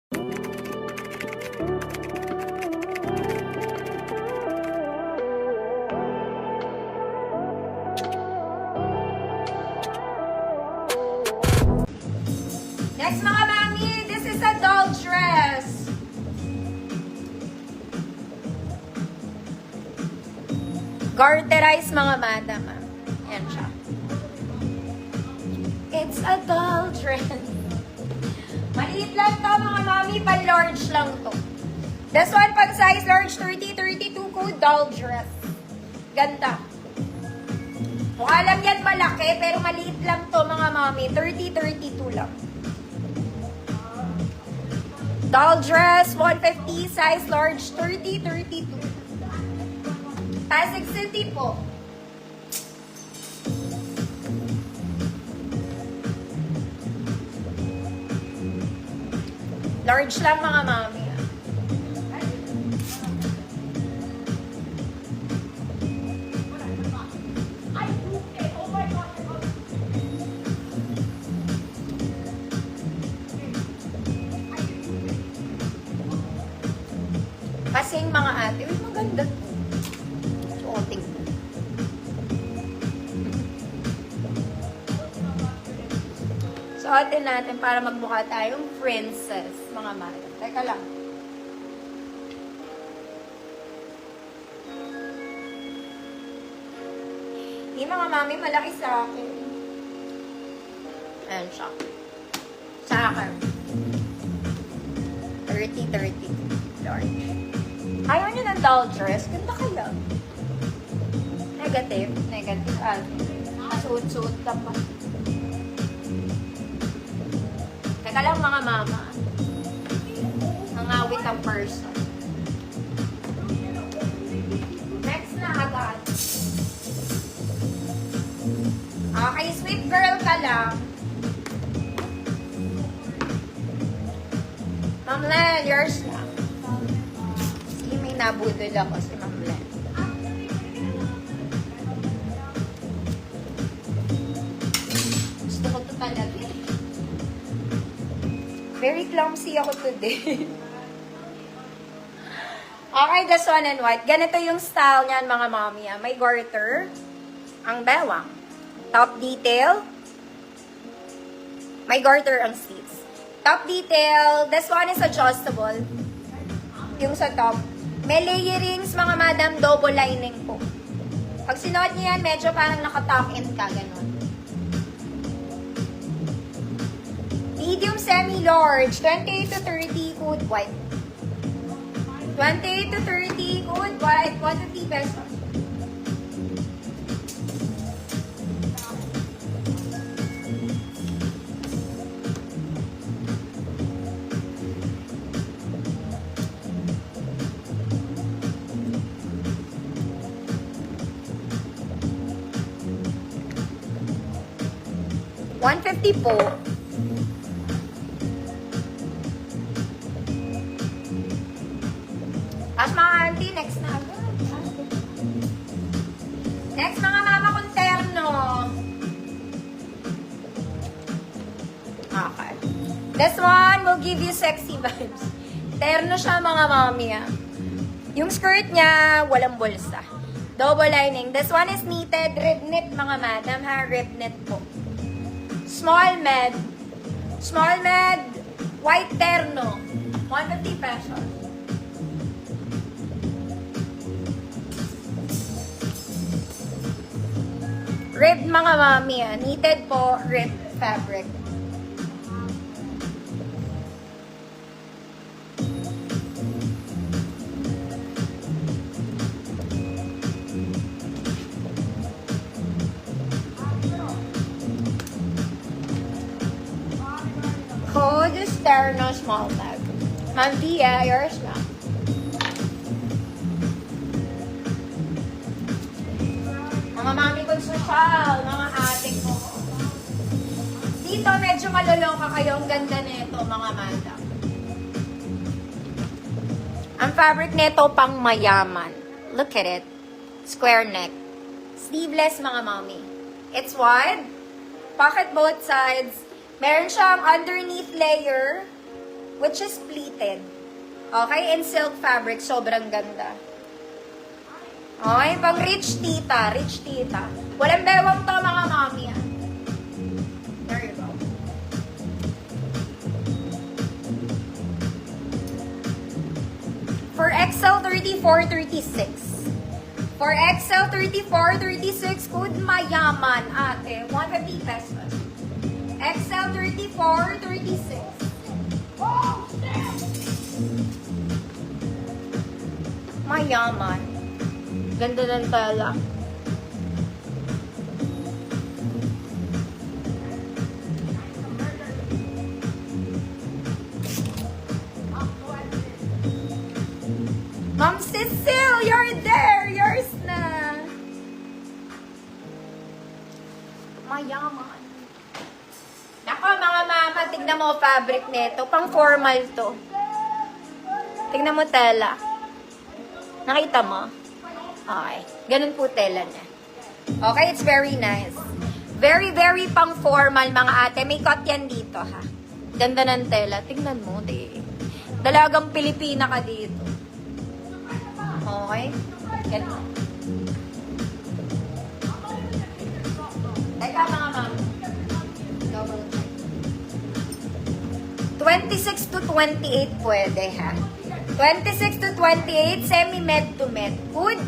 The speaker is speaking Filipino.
Next mga mami, this is a doll dress. Garterized mga madam. Ayan siya. It's a doll dress. Maliit lang to mga mami, pan-large lang to. This one pang size large 30-32 code doll dress. Ganda. Mukha lang yan malaki, pero maliit lang to mga mami. 30-32 lang. Doll dress, 150, size large, 30-32. Pasig City po. Large lang mga mami. Kasing mga ate, uy, maganda to. Suoting. Suotin natin para magmukha tayong princess, mga madam. Teka lang. Hindi mga mami, malaki sa akin. Ayan siya. Sa akin. 30-30. Large. Ayaw niyo ng doll dress? Ganda kaya. Negative. Negative. Suot-suot ka pa. Teka lang mga mama. Nangawit ang person. Next na agad. Okay, sweet girl ka lang. Ma'am Len, yours na. May nabudol ako si Ma'am Len. Gusto ko ito talaga. Very clumsy ako today. Okay, this one in white. Ganito yung style niyan mga mami. May garter. Ang bewang. Top detail. May garter ang sleeves. Top detail. This one is adjustable. Yung sa top. May layerings, mga madam, double lining po. Pag sinuot niyo yan, medyo parang naka-tuck-in ka, ganun. Medium semi-large, 28 to 30, code white. 28 to 30, code white, 150 pesos. $150 po. As mga auntie, next na agad. Next mga mama kong terno. Okay. This one will give you sexy vibes. Terno siya mga mami. Yung skirt niya, walang bulsa. Double lining. This one is knitted, rib knit mga madam ha. Rib knit po. Small med, white terno, 150 pesos. Rib mga mami, knitted po, rib fabric. Code is terno small bag. Ma'am Dia, yours na. Mga mami kong social, mga ate ko. Dito medyo maloloka kayo. Ang ganda nito, mga madam. Ang fabric nito pang mayaman. Look at it. Square neck. Sleeveless, mga mami. It's wide. Pocket both sides. Meron siyang underneath layer. which is pleated. Okay, in silk fabric, sobrang ganda. Okay, pang rich tita, rich tita. Walang bewang to mga mami. Ah. There you go. For XL 34, 36. For XL 34, 36, code mayaman, ate. 150 pesos. XL 34, 36. Oh, shit! Mayaman. Ganda ng tela. Ma'am Cecile, you're there! Yours na! Mayaman. Nako, mga mama, tignan mo fabric nito. Pang formal to. Tignan mo tela. Nakita mo? Okay. Ganun po tela niya. Okay, it's very nice. Very, very pang formal, mga ate. May cut yan dito, ha? Ganda ng tela. Tignan mo, di. Dalagang Pilipina ka dito. Okay? Ganun. Teka, mga ma'am. 26 to 28 pwede, ha? 26 to 28, semi-med to med. Good?